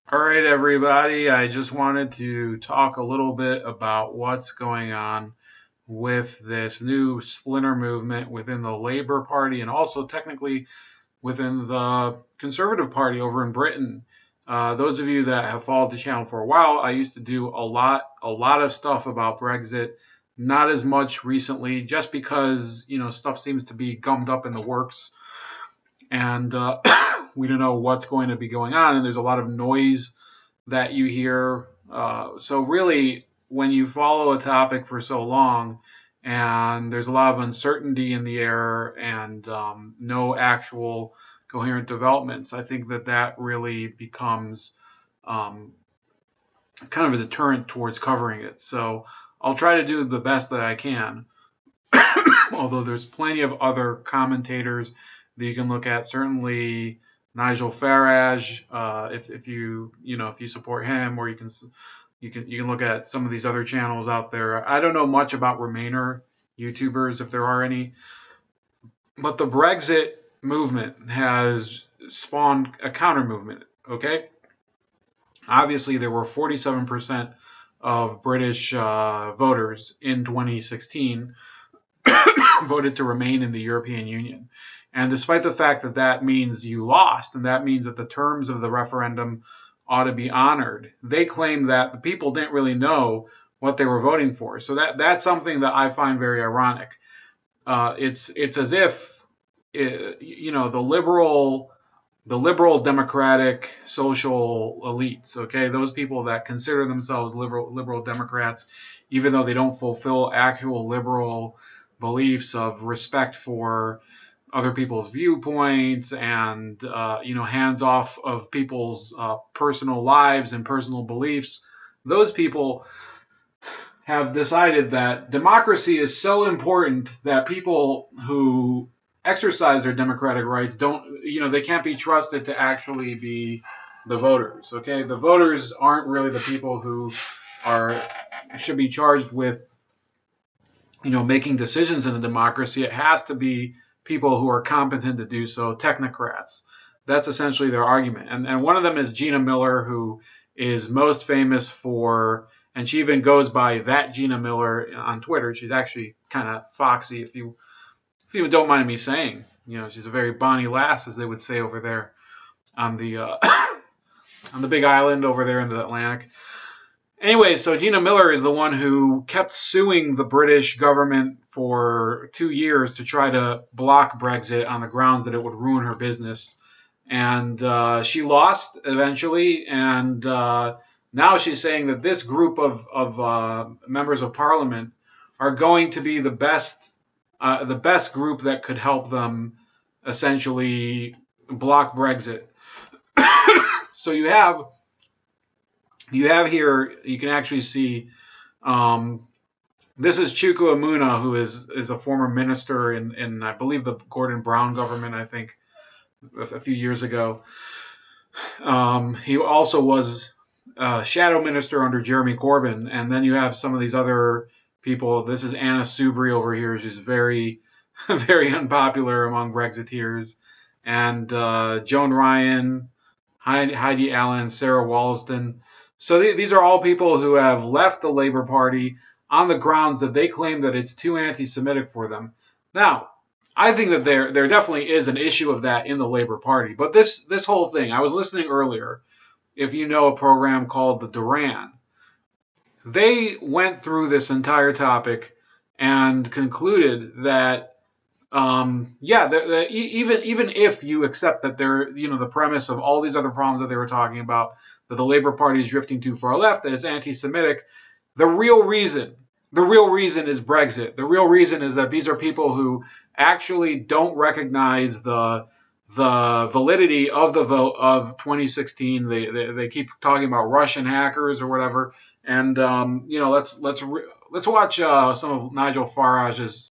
All right, everybody. I just wanted to talk a little bit about what's going on with this new splinter movement within the Labour Party and also technically within the Conservative Party over in Britain. Those of you that have followed the channel for a while, I used to do a lot of stuff about Brexit. Not as much recently, just because stuff seems to be gummed up in the works, and we don't know what's going to be going on, and there's a lot of noise that you hear. So really, when you follow a topic for so long, and there's a lot of uncertainty in the air and no actual coherent developments, I think that really becomes um, kind of a deterrent towards covering it. So I'll try to do the best that I can. Although there's plenty of other commentators that you can look at. Certainly Nigel Farage, if you support him, or you can look at some of these other channels out there. I don't know much about Remainer YouTubers, if there are any, but the Brexit movement has spawned a counter movement. Okay, obviously there were 47% of British voters in 2016 voted to remain in the European Union. And despite the fact that that means you lost, and that means that the terms of the referendum ought to be honored, they claim that the people didn't really know what they were voting for. So that's something that I find very ironic. It's as if the liberal democratic social elites, okay, those people that consider themselves liberal Democrats, even though they don't fulfill actual liberal beliefs of respect for other people's viewpoints and hands off of people's personal lives and personal beliefs. Those people have decided that democracy is so important that people who exercise their democratic rights they can't be trusted to actually be the voters. Okay, the voters aren't really the people who are should be charged with making decisions in a democracy. It has to be people who are competent to do so, technocrats. That's essentially their argument. And one of them is Gina Miller, who is most famous for, and she even goes by that Gina Miller on Twitter. She's actually kind of foxy, if you don't mind me saying. She's a very bonny lass, as they would say over there on the on the big island over there in the Atlantic. Anyway, so Gina Miller is the one who kept suing the British government for 2 years to try to block Brexit on the grounds that it would ruin her business. And she lost eventually, and now she's saying that this group of members of parliament are going to be the best group that could help them essentially block Brexit. So you have here, you can actually see, this is Chuku Amuna, who is a former minister in I believe the Gordon Brown government, I think, a few years ago. He also was shadow minister under Jeremy Corbyn. And then you have some of these other people. This is Anna Soubry over here. She's very, very unpopular among Brexiteers. And Joan Ryan, Heidi Allen, Sarah Wollaston. So these are all people who have left the Labour Party on the grounds that they claim that it's too anti-Semitic for them. Now, I think that there definitely is an issue of that in the Labour Party. But this whole thing, I was listening earlier, if you know a program called The Duran, they went through this entire topic and concluded that even if you accept that the premise of all these other problems that they were talking about, that the Labour Party is drifting too far left, that it's anti-Semitic, the real reason is Brexit. The real reason is that these are people who actually don't recognize the validity of the vote of 2016. They keep talking about Russian hackers or whatever. And let's watch some of Nigel Farage's.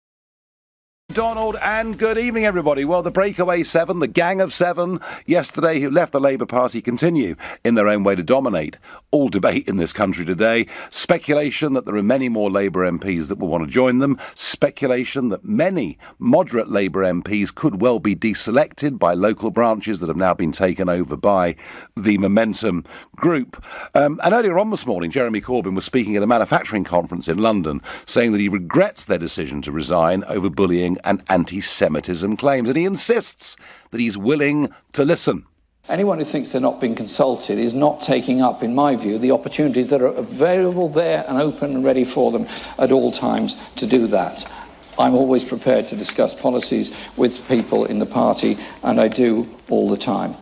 Donald, and good evening, everybody. Well, the breakaway seven, the gang of seven yesterday who left the Labour Party continue in their own way to dominate all debate in this country today. Speculation that there are many more Labour MPs that will want to join them. Speculation that many moderate Labour MPs could well be deselected by local branches that have now been taken over by the Momentum group. And earlier on this morning, Jeremy Corbyn was speaking at a manufacturing conference in London, saying that he regrets their decision to resign over bullying and anti-Semitism claims, and he insists that he's willing to listen. Anyone who thinks they're not being consulted is not taking up, in my view, the opportunities that are available there and open and ready for them at all times to do that. I'm always prepared to discuss policies with people in the party, and I do all the time.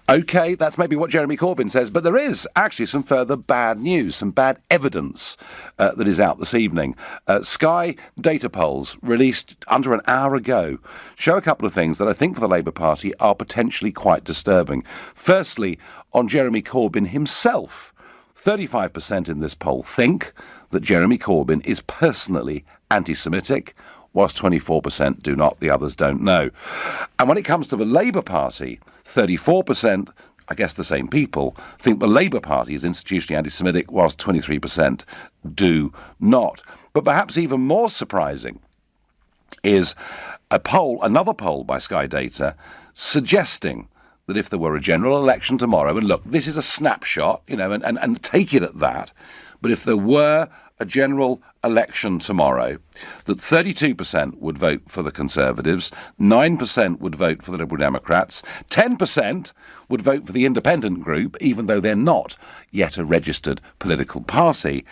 OK, that's maybe what Jeremy Corbyn says, but there is actually some further bad news, some bad evidence that is out this evening. Sky data polls released under an hour ago show a couple of things that I think for the Labour Party are potentially quite disturbing. Firstly, on Jeremy Corbyn himself, 35% in this poll think that Jeremy Corbyn is personally anti-Semitic, whilst 24% do not, the others don't know. And when it comes to the Labour Party, 34%, I guess the same people, think the Labour Party is institutionally anti-Semitic, whilst 23% do not. But perhaps even more surprising is another poll by Sky Data, suggesting that if there were a general election tomorrow, and look, this is a snapshot, and take it at that, but if there were a general election tomorrow, that 32% would vote for the Conservatives, 9% would vote for the Liberal Democrats, 10% would vote for the independent group, even though they're not yet a registered political party,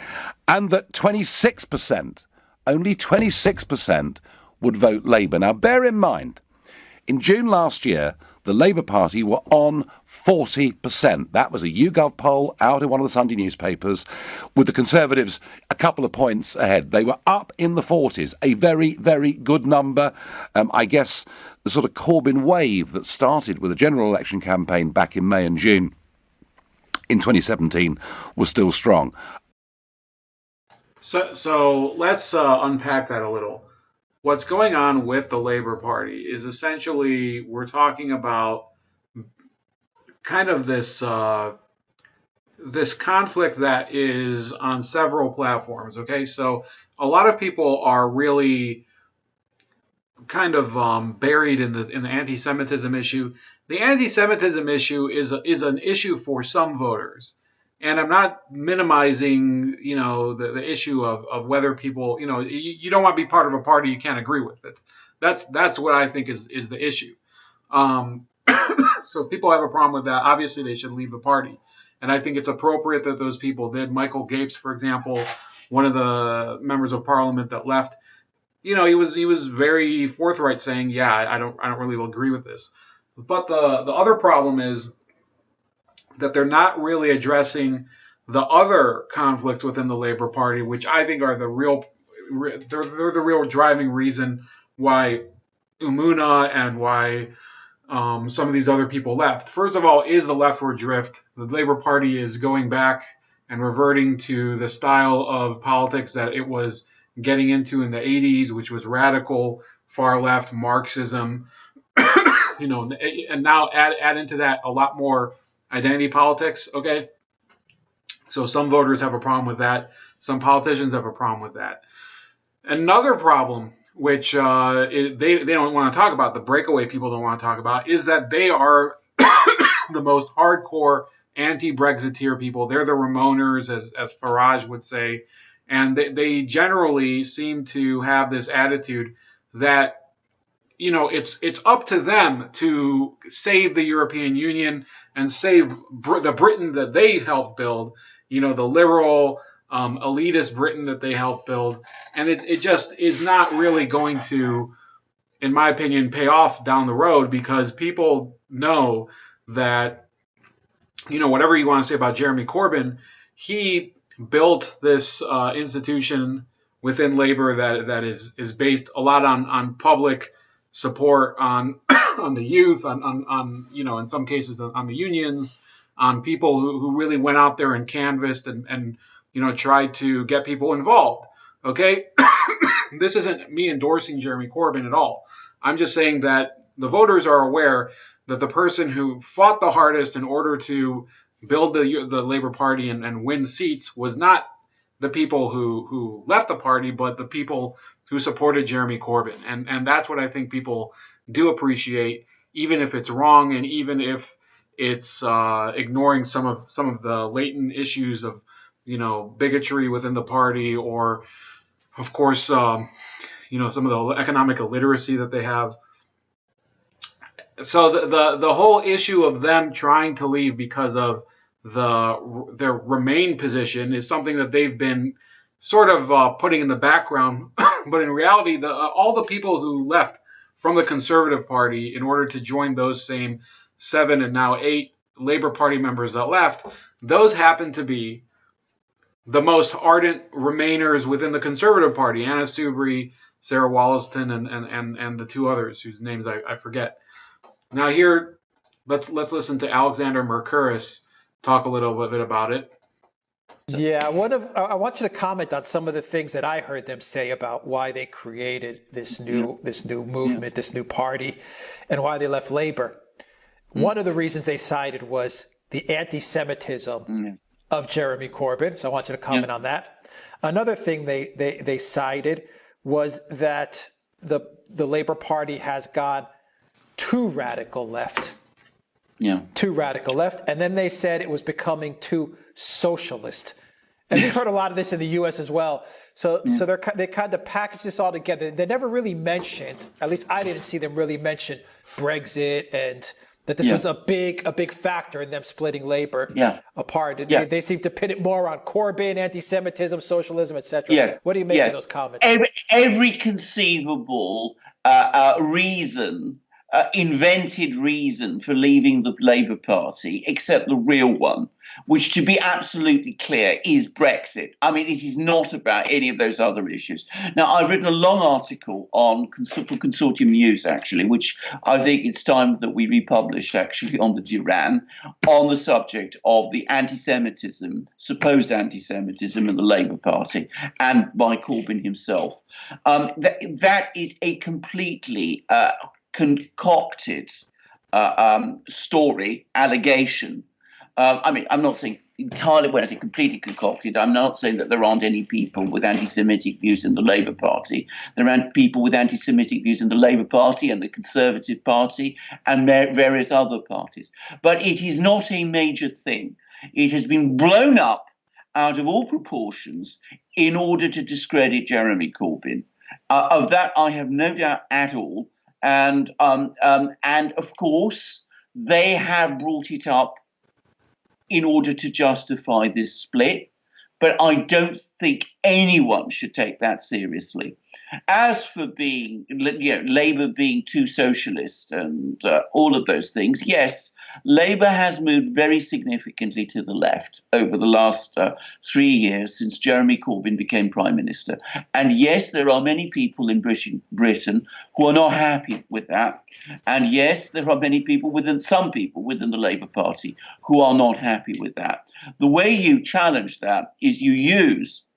and that 26%, only 26%, would vote Labour. Now, bear in mind, in June last year, the Labour Party were on 40%. That was a YouGov poll out in one of the Sunday newspapers, with the Conservatives a couple of points ahead. They were up in the 40s, a very, very good number. I guess the sort of Corbyn wave that started with a general election campaign back in May and June in 2017 was still strong. So let's unpack that a little. What's going on with the Labour Party is essentially we're talking about kind of this conflict that is on several platforms. Okay, so a lot of people are really kind of buried in the anti-Semitism issue. The anti-Semitism issue is an issue for some voters. And I'm not minimizing, the issue of whether people, you don't want to be part of a party you can't agree with. That's what I think is the issue. So if people have a problem with that, obviously they should leave the party. And I think it's appropriate that those people did. Michael Gapes, for example, one of the members of parliament that left, he was very forthright saying, yeah, I don't really agree with this. But the other problem is that they're not really addressing the other conflicts within the Labour Party, which I think are the real driving reason why Umuna and why some of these other people left. First of all, is the leftward drift. The Labour Party is going back and reverting to the style of politics that it was getting into in the 80s, which was radical, far left Marxism, and now add into that a lot more identity politics, okay? So some voters have a problem with that. Some politicians have a problem with that. Another problem, which they don't want to talk about, the breakaway people don't want to talk about, is that they are the most hardcore anti-Brexiteer people. They're the Ramoners, as Farage would say. And they generally seem to have this attitude that it's up to them to save the European Union and save the Britain that they helped build, the liberal, elitist Britain that they helped build. And it just is not really going to, in my opinion, pay off down the road, because people know that, whatever you want to say about Jeremy Corbyn, he built this institution within Labour that is based a lot on public support, on the youth, on in some cases on the unions, on people who really went out there and canvassed and tried to get people involved. Okay, this isn't me endorsing Jeremy Corbyn at all. I'm just saying that the voters are aware that the person who fought the hardest in order to build the Labour Party and win seats was not the people who left the party, but the people who supported Jeremy Corbyn. And that's what I think people do appreciate, even if it's wrong and even if it's ignoring some of the latent issues of, bigotry within the party, or, of course, some of the economic illiteracy that they have. So the whole issue of them trying to leave because of their Remain position is something that they've been sort of putting in the background, but in reality, all the people who left from the Conservative Party in order to join those same 7 and now 8 Labour Party members that left, those happen to be the most ardent Remainers within the Conservative Party: Anna Soubry, Sarah Wollaston, and the 2 others whose names I forget. Now here, let's listen to Alexander Mercouris talk a little bit about it. Yeah, I want you to comment on some of the things that I heard them say about why they created this new movement, this new party, and why they left Labour. One of the reasons they cited was the anti-Semitism of Jeremy Corbyn. So I want you to comment on that. Another thing they cited was that the Labour Party has gone too radical left. Yeah. Too radical left. And then they said it was becoming too socialist. And we've heard a lot of this in the U.S. as well. So they kind of packaged this all together. They never really mentioned, at least I didn't see them really mention Brexit, and that this was a big factor in them splitting Labour apart. They seem to pin it more on Corbyn, anti-Semitism, socialism, etc. Yes. What do you make of those comments? Every conceivable reason, invented reason for leaving the Labour Party, except the real one, which, to be absolutely clear, is Brexit. I mean, it is not about any of those other issues. Now, I've written a long article for Consortium News, actually, which I think it's time that we republished, actually, on the Duran, on the subject of the anti-Semitism, supposed anti-Semitism in the Labour Party, and by Corbyn himself. That is a completely concocted story, allegation. I'm not saying entirely, when I say completely concocted, I'm not saying that there aren't any people with anti-Semitic views in the Labour Party. There are people with anti-Semitic views in the Labour Party and the Conservative Party and various other parties. But it is not a major thing. It has been blown up out of all proportions in order to discredit Jeremy Corbyn. Of that, I have no doubt at all. And of course, they have brought it up in order to justify this split. But I don't think anyone should take that seriously. As for Labour being too socialist and all of those things, yes, Labour has moved very significantly to the left over the last 3 years since Jeremy Corbyn became Prime Minister. And yes, there are many people in Britain who are not happy with that. And yes, there are some people within the Labour Party who are not happy with that. The way you challenge that is you use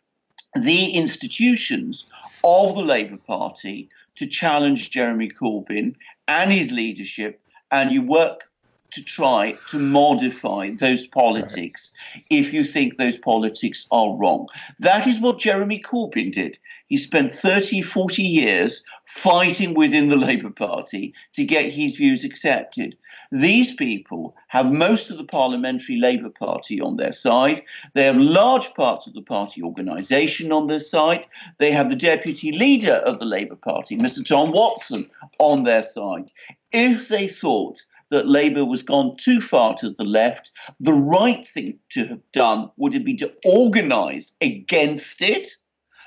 the institutions of the Labour Party to challenge Jeremy Corbyn and his leadership, and you work to try to modify those politics if you think those politics are wrong. That is what Jeremy Corbyn did. He spent 30, 40 years fighting within the Labour Party to get his views accepted. These people have most of the parliamentary Labour Party on their side. They have large parts of the party organisation on their side. They have the deputy leader of the Labour Party, Mr. Tom Watson, on their side. If they thought that Labour was gone too far to the left, the right thing to have done would have been to organise against it,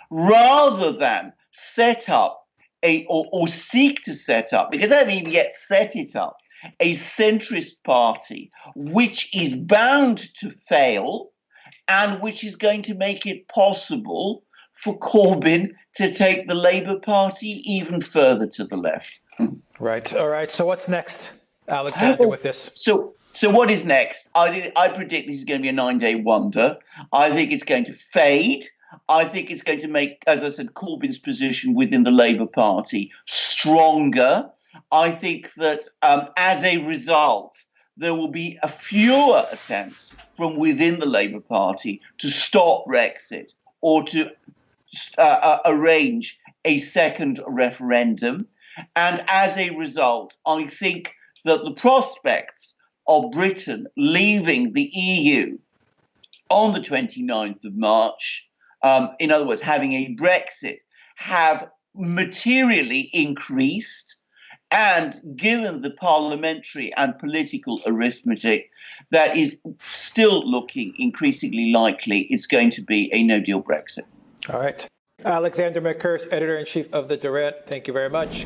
rather than set up or seek to set up, because they haven't even yet set it up, a centrist party which is bound to fail and which is going to make it possible for Corbyn to take the Labour Party even further to the left. Right. All right. So what's next, Alexander, with this? So what is next? I predict this is going to be a 9-day wonder. I think it's going to fade. I think it's going to make, as I said, Corbyn's position within the Labour Party stronger. I think that as a result, there will be a fewer attempts from within the Labour Party to stop Brexit or to arrange a second referendum. And as a result, I think that the prospects of Britain leaving the EU on the 29th of March, in other words, having a Brexit, have materially increased. And given the parliamentary and political arithmetic, that is still looking increasingly likely it's going to be a no-deal Brexit. All right. Alexander McCurse, editor-in-chief of the Durant, thank you very much.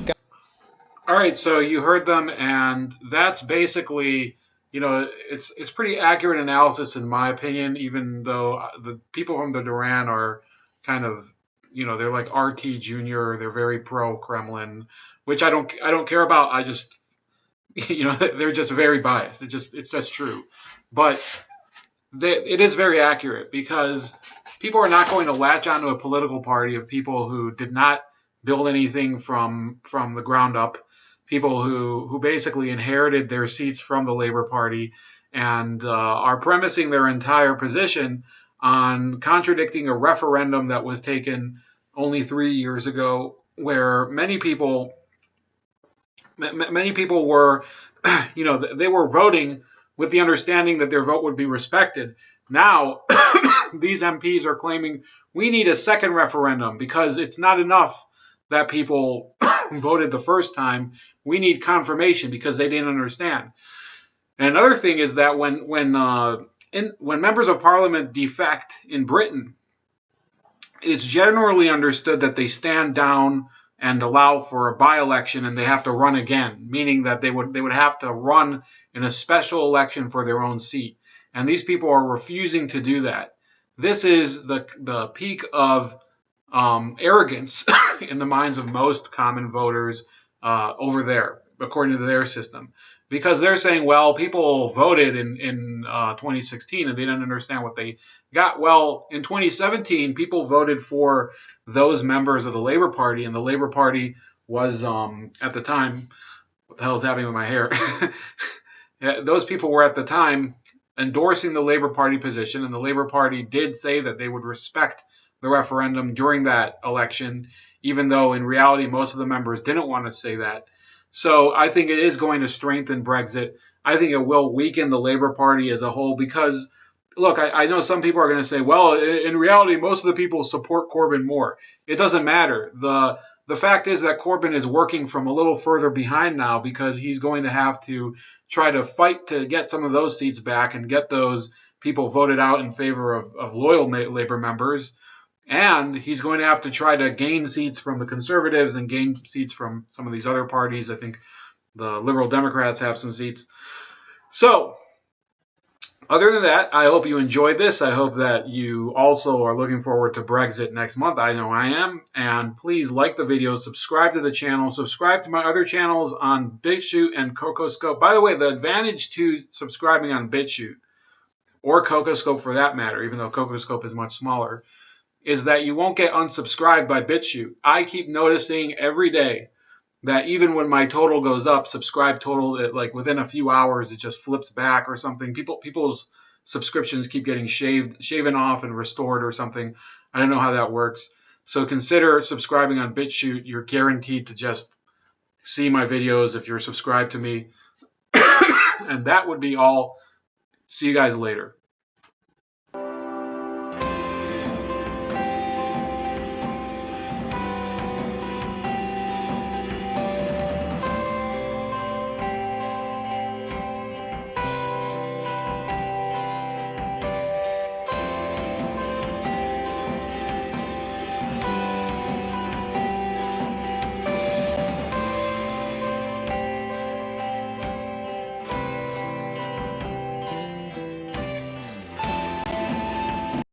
All right, so you heard them, and that's basically, it's pretty accurate analysis in my opinion, even though the people from the Durant are kind of, they're like RT Jr., they're very pro-Kremlin, which I don't care about. I just, they're just very biased. It's just true. But it is very accurate because people are not going to latch onto a political party of people who did not build anything from the ground up, people who basically inherited their seats from the Labour Party and are premising their entire position on contradicting a referendum that was taken only 3 years ago, where many people were, they were voting with the understanding that their vote would be respected. Now, these MPs are claiming we need a second referendum because it's not enough that people voted the first time. We need confirmation because they didn't understand. And another thing is that when members of parliament defect in Britain, it's generally understood that they stand down and allow for a by-election and they have to run again, meaning that they would have to run in a special election for their own seat. And these people are refusing to do that. This is the peak of arrogance in the minds of most common voters over there, according to their system. Because they're saying, well, people voted in 2016 and they didn't understand what they got. Well, in 2017, people voted for those members of the Labour Party, and the Labour Party was, at the time, what the hell is happening with my hair? Those people were at the time endorsing the Labour Party position, and the Labour Party did say that they would respect the referendum during that election, even though in reality most of the members didn't want to say that. So I think it is going to strengthen Brexit. I think it will weaken the Labour Party as a whole because, look, I know some people are going to say, well, in reality, most of the people support Corbyn more. It doesn't matter. The fact is that Corbyn is working from a little further behind now because he's going to have to try to fight to get some of those seats back and get those people voted out in favor of loyal Labour members. And he's going to have to try to gain seats from the Conservatives and gain seats from some of these other parties. I think the Liberal Democrats have some seats. So, other than that, I hope you enjoyed this. I hope that you also are looking forward to Brexit next month. I know I am. And please like the video, subscribe to the channel, subscribe to my other channels on BitChute and CocoScope. By the way, the advantage to subscribing on BitChute, or CocoScope for that matter, even though CocoScope is much smaller, is that you won't get unsubscribed by BitChute. I keep noticing every day that even when my total goes up, subscribe total, like within a few hours, it just flips back or something. People's subscriptions keep getting shaven off and restored or something. I don't know how that works. So consider subscribing on BitChute. You're guaranteed to just see my videos if you're subscribed to me. And that would be all. See you guys later.